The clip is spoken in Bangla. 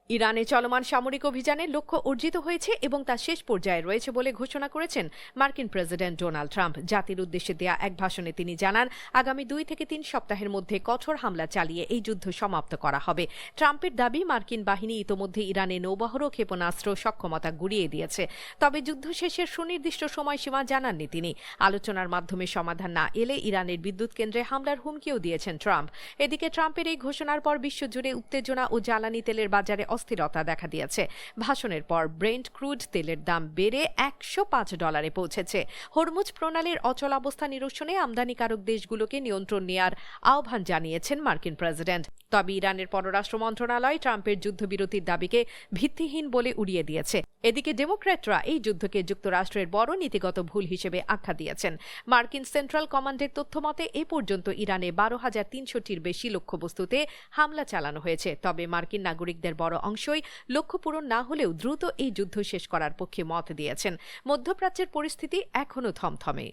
ইরানে চলমান সামরিক অভিযানের লক্ষ্য অর্জিত হয়েছে এবং তা শেষ পর্যায়ে রয়েছে বলে ঘোষণা করেছেন মার্কিন প্রেসিডেন্ট ডোনাল্ড ট্রাম্প। জাতির উদ্দেশ্যে দেয়া এক ভাষণে তিনি জানান, আগামী 2 থেকে 3 সপ্তাহের মধ্যে কঠোর হামলা চালিয়ে এই যুদ্ধ সমাপ্ত করা হবে। ট্রাম্পের দাবি, মার্কিন বাহিনী ইতোমধ্যে ইরানে নৌবহর ও ক্ষেপণাস্ত্র সক্ষমতা গুড়িয়ে দিয়েছে। তবে যুদ্ধ শেষের সুনির্দিষ্ট সময়সীমা জানাননি তিনি। আলোচনার মাধ্যমে সমাধান না এলে ইরানের বিদ্যুৎ কেন্দ্রে হামলার হুমকিও দিয়েছেন ট্রাম্প। এদিকে ট্রাম্পের এই ঘোষণার পর বিশ্বজুড়ে উত্তেজনা ও জ্বালানি তেলের বাজারে অস্থিরতা দেখা দিয়েছে। ভাষণের পর ব্রেন্ট ক্রুড তেলের দাম বেড়ে $105 পৌঁছেছে। হরমুজ প্রণালীর অচলাবস্থা নিরসনে আমদানিকারক দেশগুলোকে নিয়ন্ত্রণ নেয়ার আহ্বান জানিয়েছেন মার্কিন প্রেসিডেন্ট। তবে ইরানের পররাষ্ট্র মন্ত্রণালয় ট্রাম্পের যুদ্ধবিরতির দাবিকে ভিত্তিহীন বলে উড়িয়ে দিয়েছে। এদিকে ডেমোক্র্যাটরা এই যুদ্ধকে যুক্তরাষ্ট্রের বড় নীতিগত ভুল হিসেবে আখ্যা দিয়েছেন। মার্কিন সেন্ট্রাল কমান্ডের তথ্যমতে এ পর্যন্ত ইরানে 12,300টির বেশি লক্ষ্যবস্তুতে হামলা চালানো হয়েছে। তবে মার্কিন নাগরিকদের বড় অংশই লক্ষ্য পূরণ না হলেও দ্রুত এই যুদ্ধ শেষ করার পক্ষে মত দিয়েছেন। মধ্যপ্রাচ্যের পরিস্থিতি এখনও থমথমে।